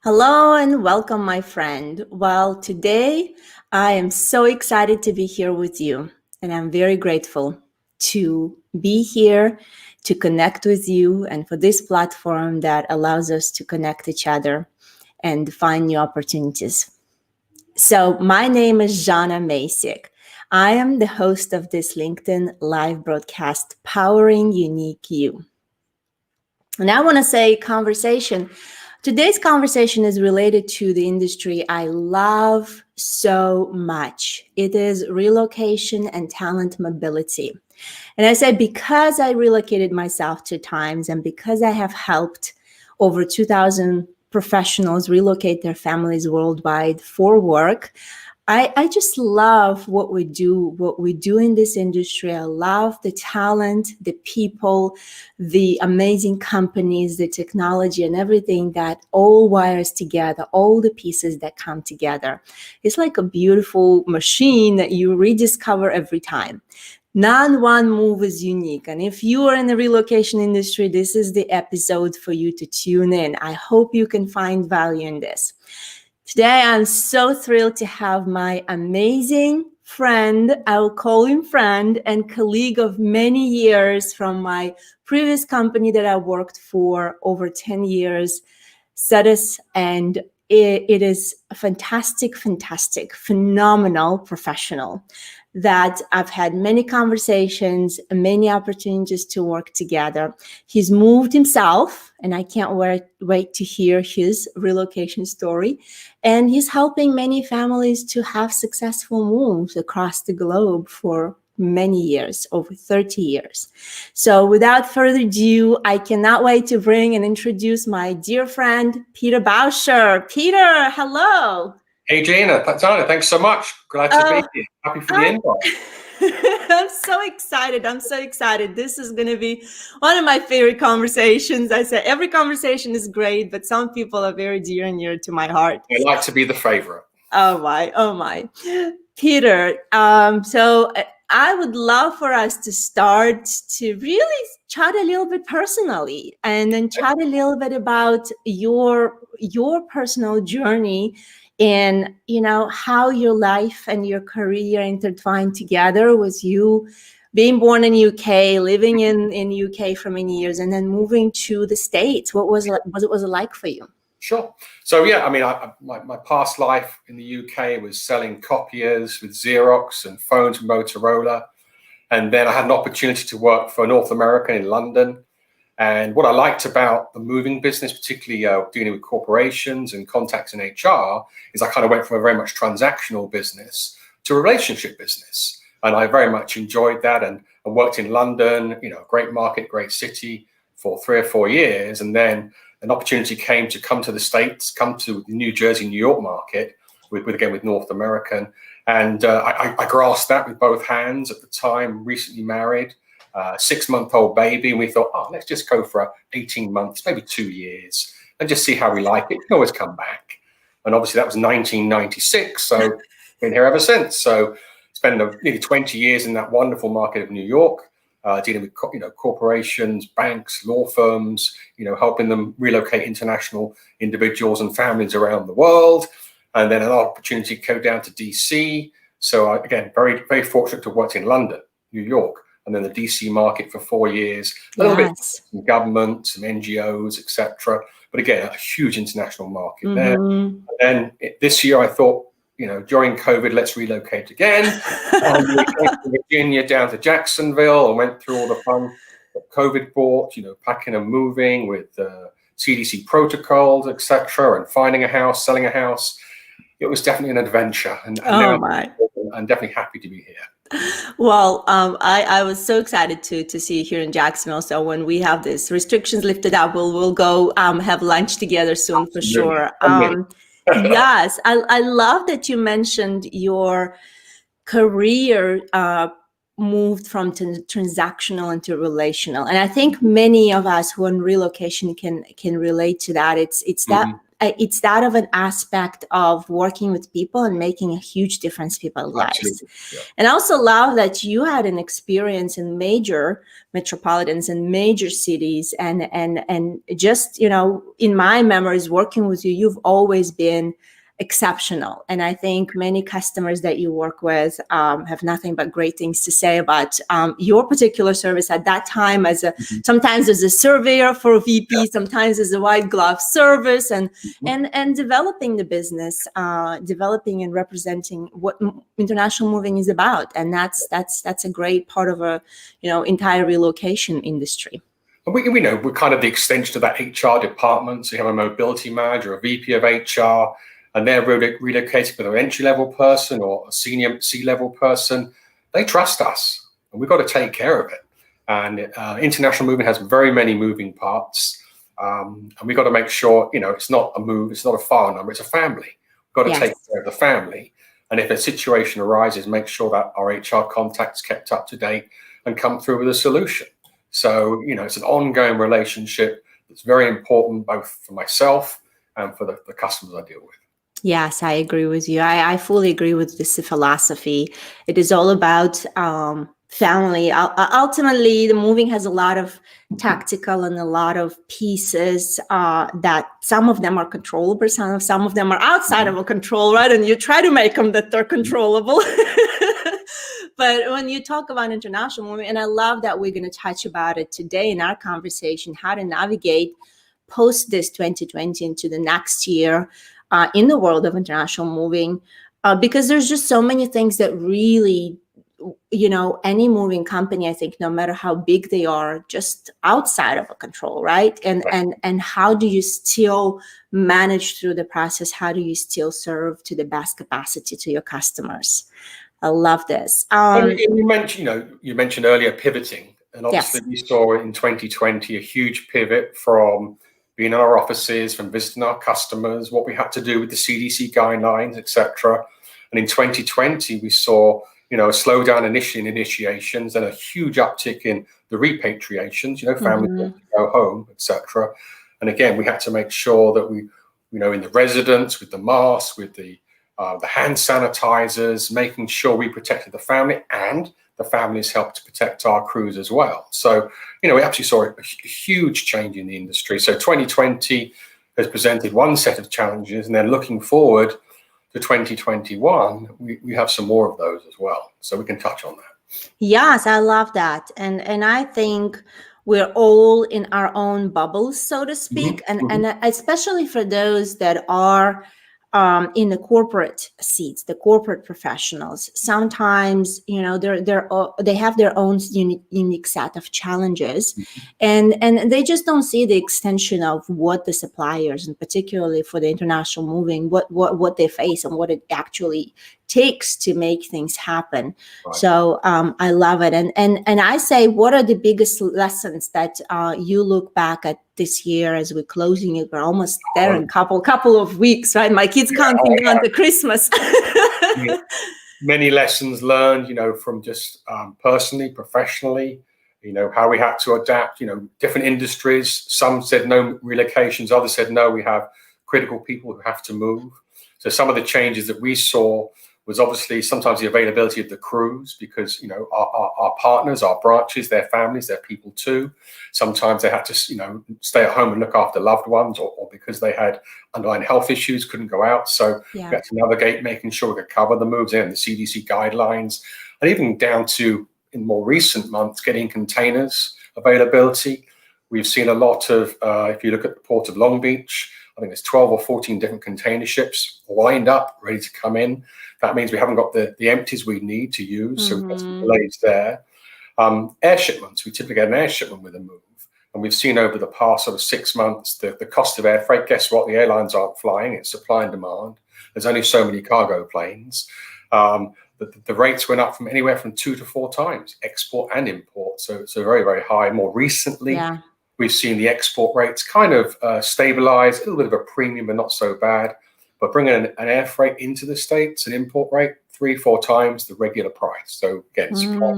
Hello and welcome, my friend. Well, today I am so excited to be here with you, and I'm very grateful to be here to connect with you and for this platform that allows us to connect each other and find new opportunities. So, my name is Jana Masick. I am the host of this LinkedIn live broadcast, Powering Unique You. And I want to say conversation. Today's conversation is related to the industry I love so much. It is relocation and talent mobility. And I say because I relocated myself 2 times and because I have helped over 2,000 professionals relocate their families worldwide for work, I just love what we do in this industry. I love the talent, the people, the amazing companies, the technology, and everything that all wires together, all the pieces that come together. It's like a beautiful machine that you rediscover every time. None one move is unique. And if you are in the relocation industry, this is the episode for you to tune in. I hope you can find value in this. Today, I'm so thrilled to have my amazing friend, I will call him friend, and colleague of many years from my previous company that I worked for over 10 years, Cedis, and it is a fantastic, phenomenal professional that I've had many conversations, many opportunities to work together. He's moved himself, and I can't wait to hear his relocation story. And he's helping many families to have successful moves across the globe for many years, over 30 years. So without further ado, I cannot wait to bring and introduce my dear friend, Peter Bowsher. Peter, hello. Hey, Jana, thanks so much. Glad to be here. Happy for the invite. I'm so excited. This is going to be one of my favorite conversations. I say every conversation is great, but some people are very dear and near to my heart. I like to be the favorite. Oh my. Peter, so I would love for us to start to really chat a little bit personally and then chat a little bit about your personal journey and how your life and your career intertwined together with you being born in UK, living in UK for many years, and then moving to the States. What was it like for you? Sure. So yeah, I mean, my past life in the UK was selling copiers with Xerox and phones with Motorola, and then I had an opportunity to work for North America in London. And what I liked about the moving business, particularly dealing with corporations and contacts in HR, is I kind of went from a very much transactional business to a relationship business. And I very much enjoyed that. And I worked in London, great market, great city for 3 or 4 years. And then an opportunity came to come to the States, come to the New Jersey, New York market with North American. And I grasped that with both hands at the time, recently married. 6-month-old baby, and we thought, let's just go for 18 months, maybe 2 years, and just see how we like it. We can always come back. And obviously that was 1996, so been here ever since. So spent nearly 20 years in that wonderful market of New York, dealing with corporations, banks, law firms, helping them relocate international individuals and families around the world. And then an opportunity to go down to DC. So again, very, very fortunate to have worked in London, New York, and then the DC market for 4 years, a little bit some government, some NGOs, etc. But again, a huge international market there. And then this year I thought, during COVID, let's relocate again. We came from Virginia down to Jacksonville and went through all the fun that COVID brought, packing and moving with CDC protocols, etc., and finding a house, selling a house. It was definitely an adventure, and now I'm definitely happy to be here. Well, I was so excited to see you here in Jacksonville. So when we have these restrictions lifted up, we'll go have lunch together soon for sure. Yes, I love that you mentioned your career moved from transactional into relational, and I think many of us who are in relocation can relate to that. It's that it's that of an aspect of working with people and making a huge difference in people's lives. Yeah. And I also love that you had an experience in major metropolitans and major cities, and just, you know, in my memories working with you, you've always been exceptional. And I think many customers that you work with have nothing but great things to say about your particular service at that time, as a sometimes as a surveyor for VP, sometimes as a white glove service, and developing the business, developing and representing what international moving is about. And that's a great part of a, you know, entire relocation industry. We know we're kind of the extension of that HR department. So you have a mobility manager, a VP of HR, and they're relocating with an entry-level person or a senior C-level person. They trust us, and we've got to take care of it. And international moving has very many moving parts, and we've got to make sure, you know, it's not a move, it's not a file number, it's a family. We've got to take care of the family. And if a situation arises, make sure that our HR contact's kept up to date and come through with a solution. So, you know, it's an ongoing relationship that's very important, both for myself and for the customers I deal with. Yes, I agree with you. I fully agree with this philosophy. It is all about family. Ultimately, the moving has a lot of tactical and a lot of pieces that some of them are controllable, some of them are outside of a control, right? And you try to make them that they're controllable. But when you talk about international moving, and I love that we're going to touch about it today in our conversation, how to navigate post this 2020 into the next year in the world of international moving, because there's just so many things that really, you know, any moving company, I think, no matter how big they are, just outside of a control, right? And how do you still manage through the process? How do you still serve to the best capacity to your customers? I love this. You mentioned earlier pivoting, and obviously we saw in 2020 a huge pivot from being in our offices, from visiting our customers, what we had to do with the CDC guidelines, etc. And in 2020, we saw, you know, a slowdown initially in initiations and a huge uptick in the repatriations, you know, families want to go home, etc. And again, we had to make sure that we, you know, in the residence, with the masks, with the hand sanitizers, making sure we protected the family, and the families helped to protect our crews as well. So, you know, we actually saw a huge change in the industry. So 2020 has presented one set of challenges, and then looking forward to 2021, we have some more of those as well. So we can touch on that. Yes, I love that. And I think we're all in our own bubbles, so to speak. And especially for those that are in the corporate seats, the corporate professionals, sometimes, you know, they have their own unique set of challenges, and they just don't see the extension of what the suppliers, and particularly for the international moving, what they face and what it actually takes to make things happen. Right. So I love it. And I say, what are the biggest lessons that you look back at this year as we're closing it? We're almost there in a couple of weeks, right? My kids counting down to Christmas. Many lessons learned, you know, from just personally, professionally, you know, how we had to adapt, you know, different industries. Some said no relocations, others said no, we have critical people who have to move. So some of the changes that we saw was obviously sometimes the availability of the crews, because, you know, our partners, our branches, their families, their people too. Sometimes they had to, you know, stay at home and look after loved ones, or because they had underlying health issues, couldn't go out. So we had to navigate making sure we could cover the moves in, the CDC guidelines, and even down to, in more recent months, getting containers availability. We've seen a lot of, if you look at the port of Long Beach, I think there's 12 or 14 different container ships lined up, ready to come in. That means we haven't got the empties we need to use, so we've got some delays there. Air shipments, we typically get an air shipment with a move. And we've seen over the past sort of 6 months, the cost of air freight. Guess what? The airlines aren't flying. It's supply and demand. There's only so many cargo planes. The rates went up from anywhere from 2 to 4 times, export and import. So very, very high. More recently, we've seen the export rates kind of stabilize, a little bit of a premium, but not so bad. But bringing an air freight into the States, an import rate, 3-4 times the regular price. So again, supply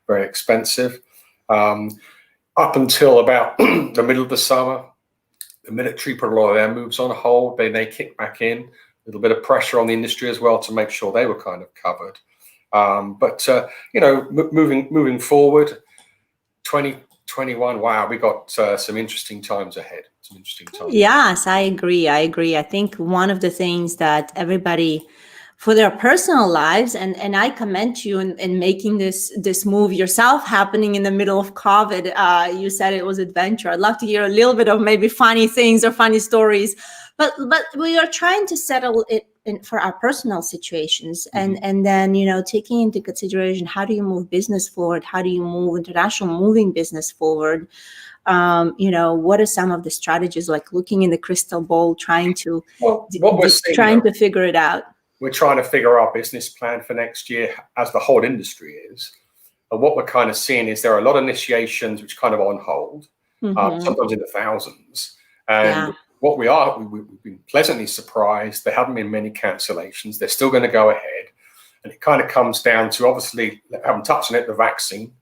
very expensive. Up until about the middle of the summer, the military put a lot of their moves on hold. They kicked back in. A little bit of pressure on the industry as well to make sure they were kind of covered. But moving forward, 2021. Wow, we got some interesting times ahead. Some interesting times. Yes, I agree. I think one of the things that everybody, for their personal lives, and I commend you in making this move yourself happening in the middle of COVID. You said it was adventure. I'd love to hear a little bit of maybe funny things or funny stories, but we are trying to settle it for our personal situations, and then taking into consideration, how do you move business forward? How do you move international moving business forward? What are some of the strategies, like looking in the crystal ball, trying to figure it out? We're trying to figure our business plan for next year, as the whole industry is. And what we're kind of seeing is there are a lot of initiations which kind of on hold, sometimes in the thousands. And we've been pleasantly surprised. There haven't been many cancellations. They're still going to go ahead. And it kind of comes down to, obviously, I haven't touched on it, the vaccine,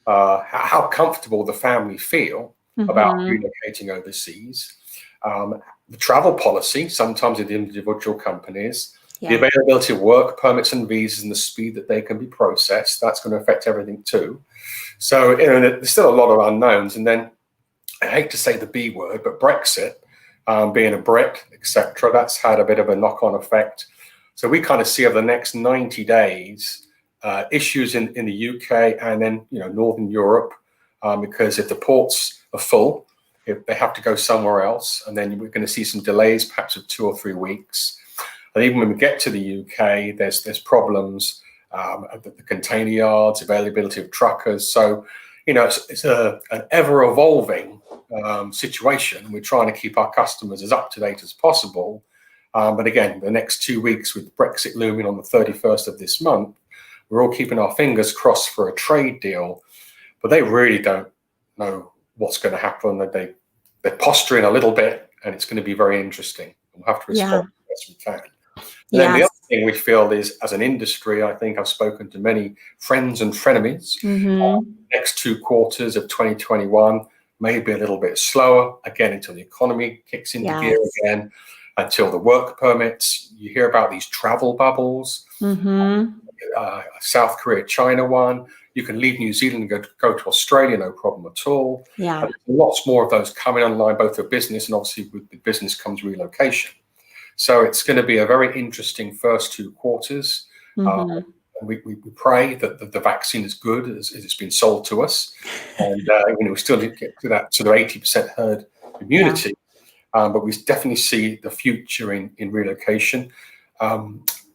how comfortable the family feel about relocating overseas, the travel policy, sometimes in the individual companies, the availability of work permits and visas and the speed that they can be processed. That's going to affect everything too. So there's still a lot of unknowns. And then, I hate to say the B word, but Brexit, being a Brit, etc., that's had a bit of a knock-on effect. So we kind of see over the next 90 days issues in the UK and then Northern Europe, because if the ports are full, if they have to go somewhere else, and then we're going to see some delays, perhaps of 2 or 3 weeks. And even when we get to the UK, there's problems at the container yards, availability of truckers. So it's an ever-evolving situation. We're trying to keep our customers as up to date as possible. But again, the next 2 weeks, with Brexit looming on the 31st of this month, we're all keeping our fingers crossed for a trade deal. But they really don't know what's going to happen. They're posturing a little bit, and it's going to be very interesting. We'll have to respond as best we can. And then the other thing we feel is, as an industry, I think I've spoken to many friends and frenemies. Next 2 quarters of 2021 may be a little bit slower, again, until the economy kicks into gear again, until the work permits. You hear about these travel bubbles, South Korea, China one. You can leave New Zealand and go to Australia, no problem at all. Lots more of those coming online, both for business, and obviously with the business comes relocation. So it's going to be a very interesting first 2 quarters. We pray that the vaccine is good as it's been sold to us, and we still need to get to that sort of 80% herd immunity. But we definitely see the future in relocation.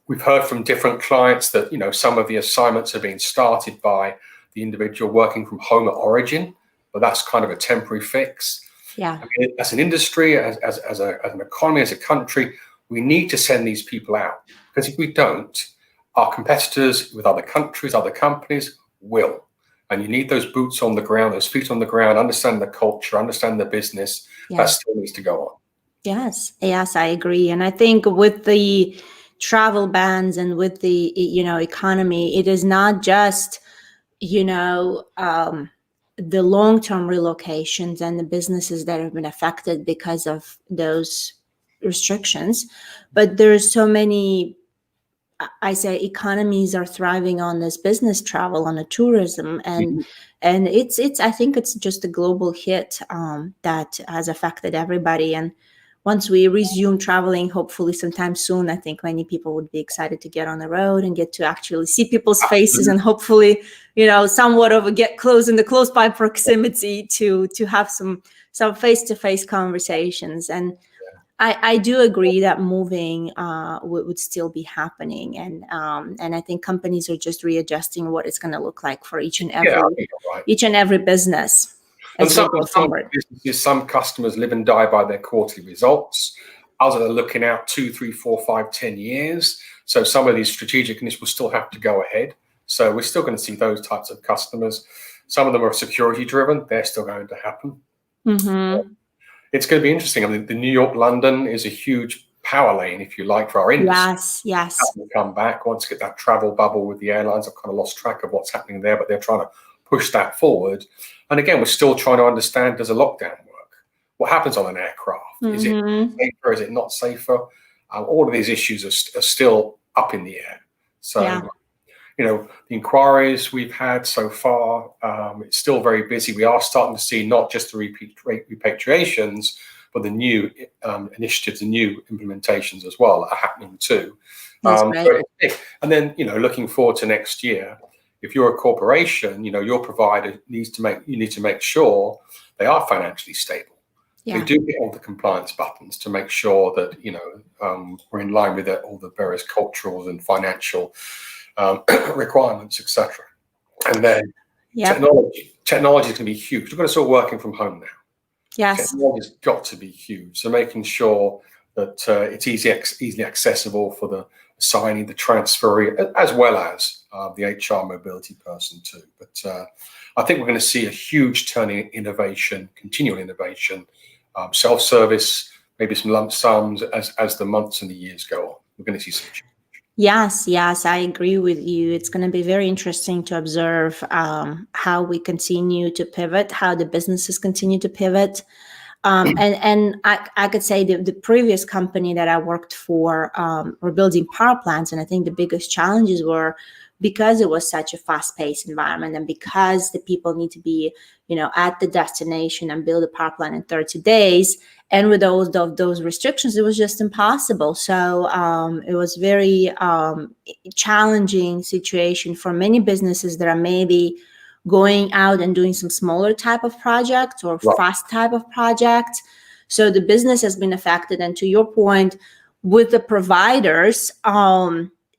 We've heard from different clients that some of the assignments are being started by the individual working from home at origin, but that's kind of a temporary fix. I mean, as an industry, as an economy, as a country, we need to send these people out, because if we don't, our competitors with other countries, other companies will. And you need those boots on the ground, those feet on the ground, understand the culture, understand the business. That still needs to go on. Yes, I agree. And I think with the travel bans and with the economy, it is not just the long-term relocations and the businesses that have been affected because of those restrictions, but there's so many, I say, economies are thriving on this business travel, on the tourism, and it's I think it's just a global hit that has affected everybody. And once we resume traveling, hopefully sometime soon, I think many people would be excited to get on the road and get to actually see people's faces, and hopefully, somewhat of a get close in the close by proximity to have some face-to-face conversations. And I do agree that moving would still be happening, and I think companies are just readjusting what it's going to look like for each and every business. And some businesses, some customers live and die by their quarterly results. Others are looking out 2, 3, 4, 5, 10 years. So some of these strategic initiatives will still have to go ahead. So we're still going to see those types of customers. Some of them are security driven. They're still going to happen. It's going to be interesting. I mean, the New York, London is a huge power lane, if you like, for our industry. Yes. We'll come back once we get that travel bubble with the airlines. I've kind of lost track of what's happening there, but they're trying to push that forward. And again, we're still trying to understand, does a lockdown work? what happens on an aircraft? Is it Mm-hmm. safer? Is it not safer? All of these issues are still up in the air. Yeah. So, the inquiries we've had so far, it's still very busy. We are starting to see not just the repatriations, but the new initiatives, the new implementations as well are happening too. That's great. And then, looking forward to next year, if you're a corporation, your provider you need to make sure they are financially stable. Yeah. They do hit all the compliance buttons to make sure that, we're in line with all the various cultural and financial requirements, etc. And then technology is going to be huge. We're going to start working from home now. Yes. Technology's got to be huge. So making sure that it's easily accessible for the signing, the transferee, as well as the HR mobility person too. But I think we're going to see a huge turn in innovation, continual innovation, self-service, maybe some lump sums as the months and the years go on. We're going to see some change. Yes, I agree with you. It's going to be very interesting to observe how we continue to pivot, how the businesses continue to pivot. And I could say the previous company that I worked for were building power plants. And I think the biggest challenges were because it was such a fast-paced environment and because the people need to be, at the destination and build a power plant in 30 days. And with those restrictions, it was just impossible. So it was very challenging situation for many businesses that are maybe going out and doing some smaller type of projects or fast type of projects. So the business has been affected. And to your point, with the providers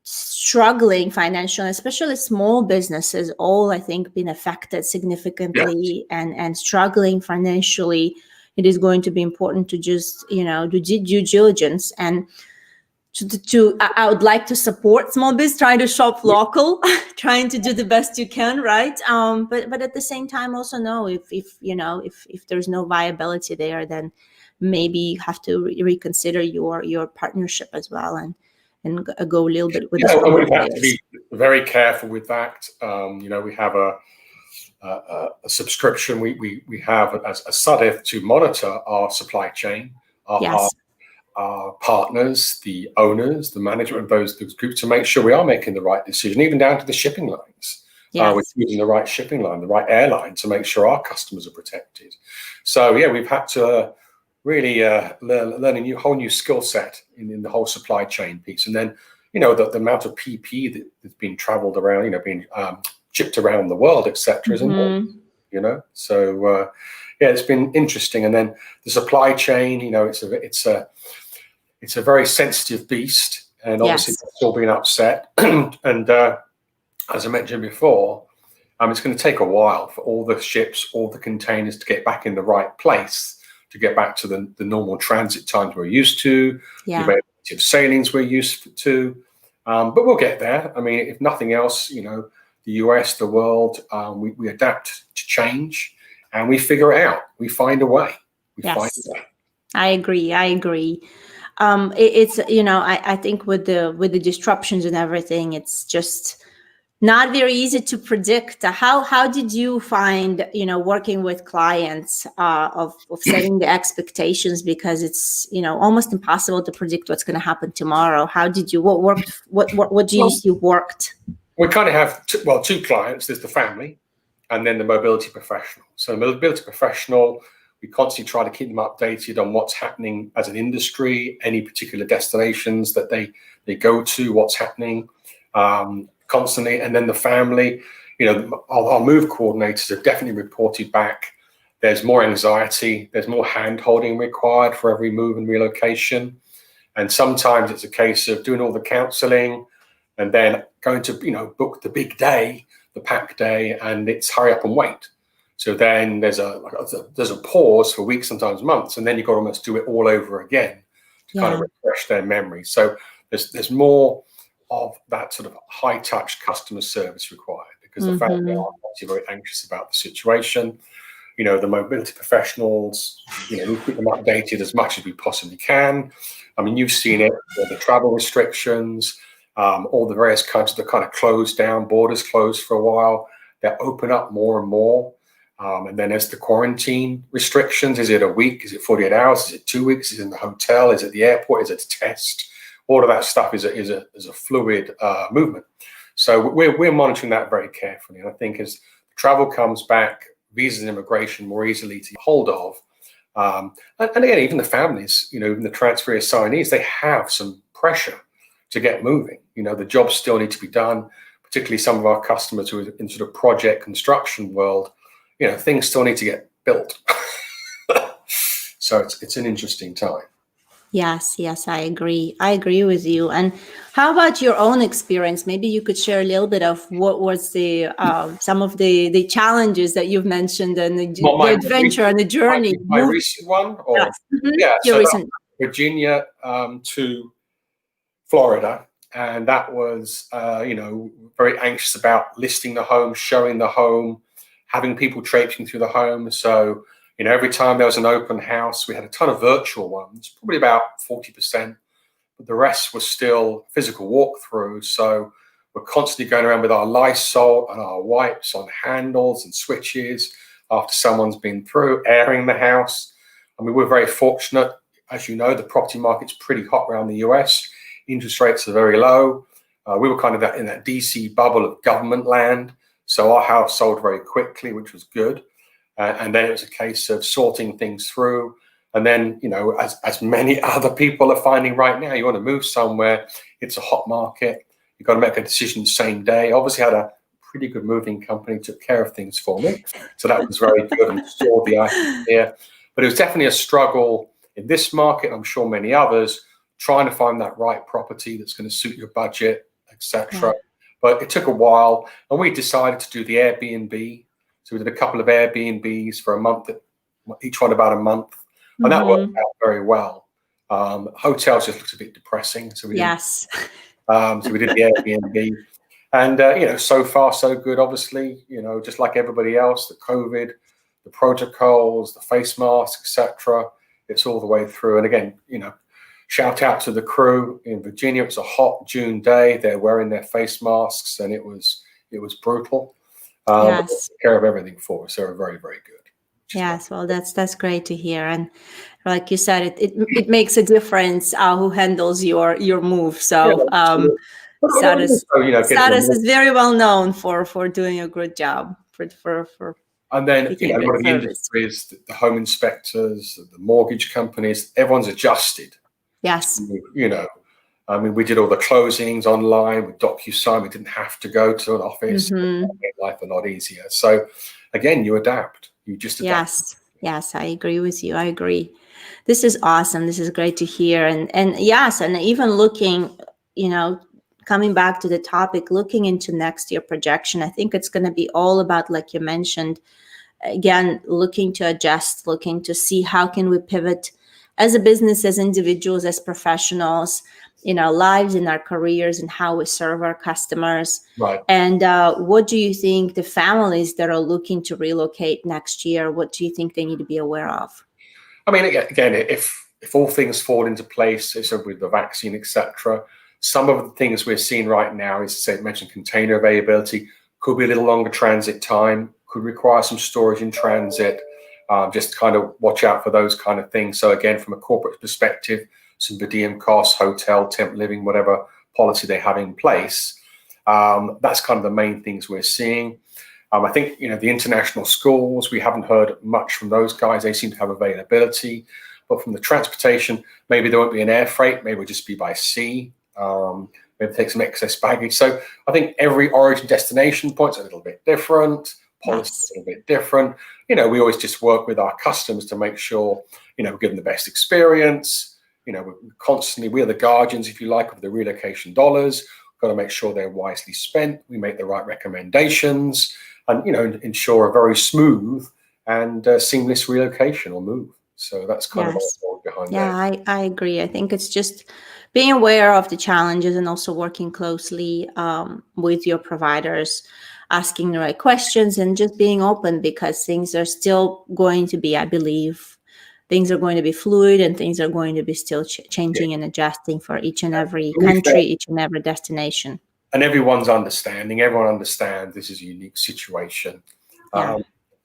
struggling financially, especially small businesses, all I think been affected significantly and struggling financially, it is going to be important to just, do due diligence and I would like to support small business, trying to shop local, trying to do the best you can, right? But at the same time, also know if there's no viability there, then maybe you have to reconsider your partnership as well and go a little bit with the smaller we have players. to be very careful with that. We have a subscription we have as a SUDIF to monitor our supply chain, our partners, the owners, the management of those groups, to make sure we are making the right decision, even down to the shipping lines. We're using the right shipping line, the right airline, to make sure our customers are protected. So we've had to really learn a whole new skill set in the whole supply chain piece. And then, the amount of PPE that's been traveled around, being shipped around the world, etc. is enormous, So it's been interesting. And then the supply chain, it's a very sensitive beast, and obviously it's all been upset. And as I mentioned before, it's going to take a while for all the ships, all the containers to get back in the right place, to get back to the normal transit times we're used to, the availability of sailings we're used to. But we'll get there. I mean, if nothing else, the US, the world, we adapt to change and we figure it out. We find a way. I agree. It's I think with the disruptions and everything, it's just not very easy to predict. How did you find working with clients of setting the expectations, because it's almost impossible to predict what's going to happen tomorrow? How did you what do you see worked? We kind of have two clients. There's the family and then the mobility professional. So the mobility professional, we constantly try to keep them updated on what's happening as an industry, any particular destinations that they go to, what's happening constantly. And then the family, our move coordinators have definitely reported back there's more anxiety, there's more hand-holding required for every move and relocation. And sometimes it's a case of doing all the counseling and then going to, book the big day, the pack day, and it's hurry up and wait. So then there's a pause for weeks, sometimes months, and then you've got to almost do it all over again to kind of refresh their memory. So there's more of that sort of high touch customer service required, because the family are obviously very anxious about the situation. The mobility professionals, we keep them updated as much as we possibly can. I mean, you've seen it, the travel restrictions, all the various countries that kind of closed down, borders closed for a while. They're open up more and more. And then there's the quarantine restrictions. Is it a week? Is it 48 hours? Is it 2 weeks? Is it in the hotel? Is it the airport? Is it a test? All of that stuff is a fluid movement. So we're monitoring that very carefully. And I think as travel comes back, visas and immigration more easily to get hold of. And again, even the families, even the transfer assignees, they have some pressure to get moving. The jobs still need to be done, particularly some of our customers who are in sort of project construction world. Things still need to get built. So it's an interesting time. Yes, I agree. I agree with you. And how about your own experience? Maybe you could share a little bit of what was the some of the challenges that you've mentioned and the adventure and the journey. My recent one, or yes. Yeah, your so recent Virginia to Florida, and that was very anxious about listing the home, showing the home, having people traipsing through the home. So every time there was an open house, we had a ton of virtual ones, probably about 40%, but the rest was still physical walkthroughs. So we're constantly going around with our Lysol and our wipes on handles and switches after someone's been through, airing the house. I mean, we're very fortunate. As you know, the property market's pretty hot around the US. Interest rates are very low. We were kind of in that DC bubble of government land. So our house sold very quickly, which was good. And then it was a case of sorting things through. And then, as many other people are finding right now, you want to move somewhere, it's a hot market. You've got to make a decision the same day. Obviously had a pretty good moving company, took care of things for me. So that was very good and stored the items here. But it was definitely a struggle in this market, I'm sure many others, trying to find that right property that's going to suit your budget, etc. But it took a while, and we decided to do the Airbnb. So we did a couple of Airbnbs for a month, each one about a month, and that worked out very well. Hotels just looked a bit depressing, so we did. So we did the Airbnb, and so far so good. Obviously, just like everybody else, the COVID, the protocols, the face masks, etc. It's all the way through. And again, shout out to the crew in Virginia. It was a hot June day. They're wearing their face masks, and it was brutal. Took care of everything for us. They were very, very good. Yes, well, that's great to hear. And like you said, it makes a difference who handles your move. So Status is very well known for doing a good job for and then one of the industries, the home inspectors, the mortgage companies, everyone's adjusted. Yes. I mean, we did all the closings online with DocuSign. We didn't have to go to an office. It made life a lot easier. So again, you adapt. You just adapt. Yes, I agree with you. I agree. This is awesome. This is great to hear. And yes, and even looking, coming back to the topic, looking into next year projection, I think it's going to be all about, like you mentioned, again, looking to adjust, looking to see how can we pivot as a business, as individuals, as professionals, in our lives, in our careers, and how we serve our customers. Right. And what do you think the families that are looking to relocate next year, what do you think they need to be aware of? I mean, again, if all things fall into place, so with the vaccine, etc., some of the things we're seeing right now is, say, mentioned container availability, could be a little longer transit time, could require some storage in transit. Just kind of watch out for those kind of things. So again, from a corporate perspective, some per diem costs, hotel, temp living, whatever policy they have in place. That's kind of the main things we're seeing. I think, the international schools, we haven't heard much from those guys. They seem to have availability. But from the transportation, maybe there won't be an air freight. Maybe it'll just be by sea. Maybe take some excess baggage. So I think every origin destination point's a little bit different. Policy a little bit different. We always just work with our customers to make sure, we give them the best experience. We're the guardians, if you like, of the relocation dollars. We've got to make sure they're wisely spent. We make the right recommendations and, ensure a very smooth and seamless relocation or move. So that's kind of what behind that. Yeah, I agree. I think it's just being aware of the challenges and also working closely with your providers, asking the right questions and just being open, because things are still going to be, I believe, things are going to be fluid and things are going to be still changing and adjusting for each and every country, each and every destination. And everyone understands this is a unique situation.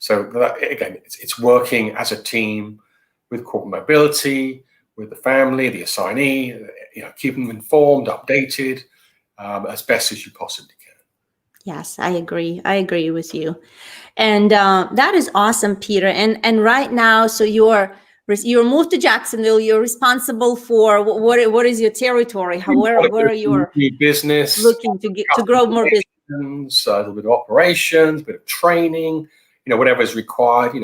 So that, again, it's working as a team with corporate mobility, with the family, the assignee, keeping them informed, updated, as best as you possibly can. Yes, I agree. I agree with you. And that is awesome, Peter. And right now, so you're moved to Jacksonville. You're responsible for what is your territory? Where are you new business, looking to grow more business? A little bit of operations, a bit of training, whatever is required.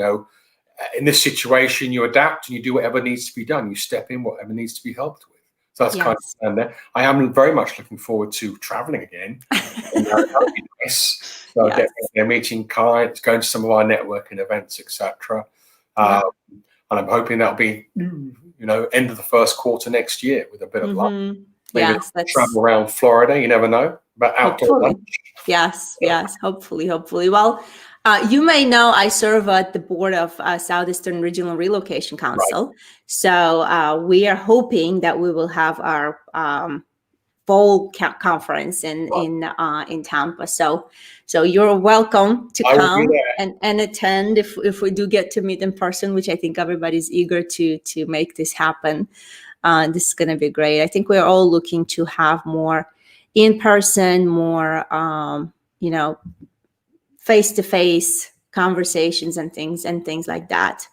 In this situation, you adapt and you do whatever needs to be done. You step in whatever needs to be helped with. So that's kind of and there. I am very much looking forward to traveling again. That would be nice. So meeting clients, going to some of our networking events, etc. And I'm hoping that'll be, end of the first quarter next year with a bit of luck. Maybe travel around Florida. You never know. But outdoor lunch. Yes. Hopefully. Well, you may know I serve at the board of Southeastern Regional Relocation Council. Right. So we are hoping that we will have our fall conference in Tampa. So you're welcome to come and attend if we do get to meet in person, which I think everybody's eager to make this happen. This is going to be great. I think we're all looking to have more in person, more face-to-face conversations and things like that.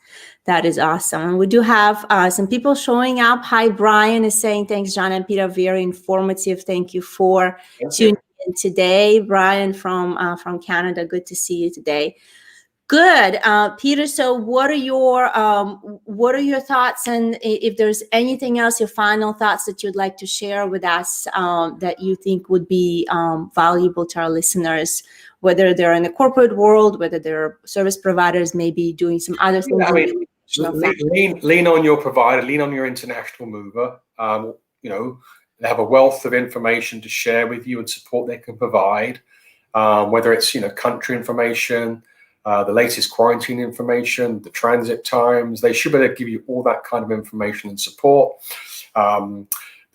That is awesome. And we do have some people showing up. Hi, Brian is saying, thanks, John and Peter. Very informative. Thank you for tuning in today. Brian from Canada. Good to see you today. Good, Peter. So what are your thoughts, and if there's anything else, your final thoughts that you'd like to share with us that you think would be valuable to our listeners, whether they're in the corporate world, whether they're service providers, maybe doing some other things. I mean, lean on your provider, lean on your international mover. They have a wealth of information to share with you and support they can provide, whether it's country information, the latest quarantine information, the transit times. They should be able to give you all that kind of information and support.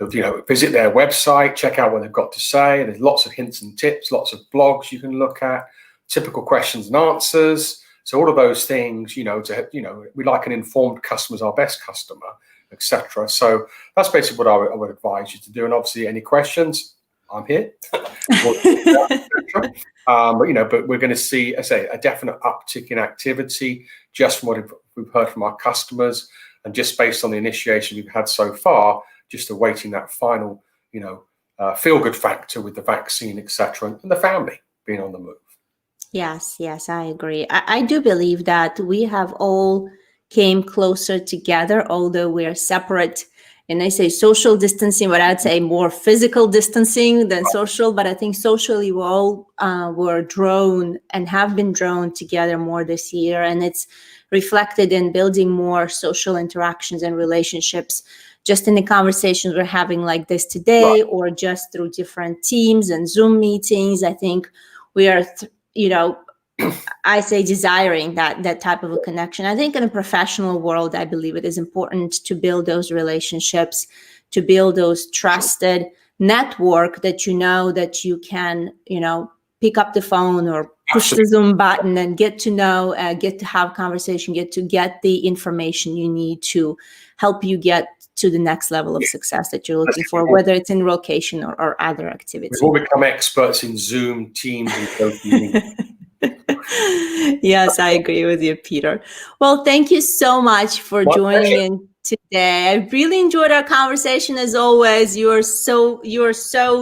Visit their website, check out what they've got to say. There's lots of hints and tips, lots of blogs you can look at, typical questions and answers. So all of those things, we like an informed customer as our best customer, etc. So that's basically what I would advise you to do. And obviously, any questions, I'm here. But we're going to see, as I say, a definite uptick in activity just from what we've heard from our customers, and just based on the initiation we've had so far, just awaiting that final, feel-good factor with the vaccine, etc., and the family being on the move. Yes, I agree. I do believe that we have all came closer together, although we are separate. And I say social distancing, but I'd say more physical distancing than social. But I think socially we all were drawn and have been drawn together more this year. And it's reflected in building more social interactions and relationships, just in the conversations we're having like this today, or just through different Teams and Zoom meetings. I think we are, I say desiring that type of a connection. I think in a professional world, I believe it is important to build those relationships, to build those trusted network that that you can, pick up the phone or push the Zoom button and get to know, get to have conversation, get the information you need to help you get to the next level of success that you're looking for, whether it's in relocation or other activities. We've all become experts in Zoom, Teams, and social. Yes, I agree with you, Peter. Well, thank you so much for joining in today. I really enjoyed our conversation as always. You're so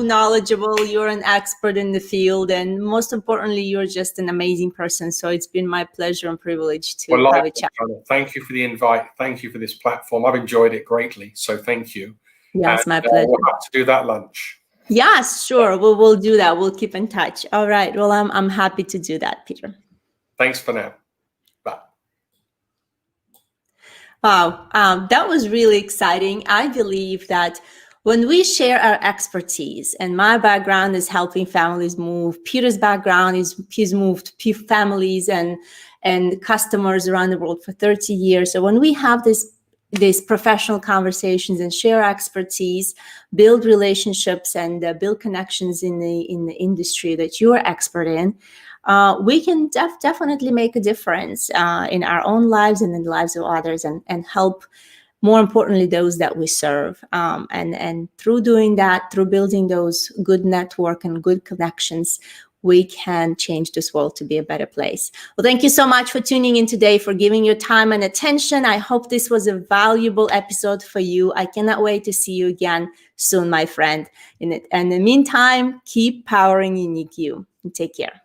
knowledgeable. You're an expert in the field, and most importantly, you're just an amazing person. So it's been my pleasure and privilege to have a chat. Thank you for the invite. Thank you for this platform. I've enjoyed it greatly. So thank you. Yes, my pleasure. We'll have to do that lunch. Yes, sure. We'll do that. We'll keep in touch. All right. Well, I'm happy to do that, Peter. Thanks for now. Bye. Wow. That was really exciting. I believe that when we share our expertise, and my background is helping families move, Peter's background is he's moved families and customers around the world for 30 years. So when we have these professional conversations and share expertise, build relationships, and build connections in the industry that you are expert in, we can definitely make a difference in our own lives and in the lives of others, and help, more importantly, those that we serve. And through doing that, through building those good network and good connections, we can change this world to be a better place. Well, thank you so much for tuning in today, for giving your time and attention. I hope this was a valuable episode for you. I cannot wait to see you again soon, my friend. In the meantime, keep powering unique you. Take care.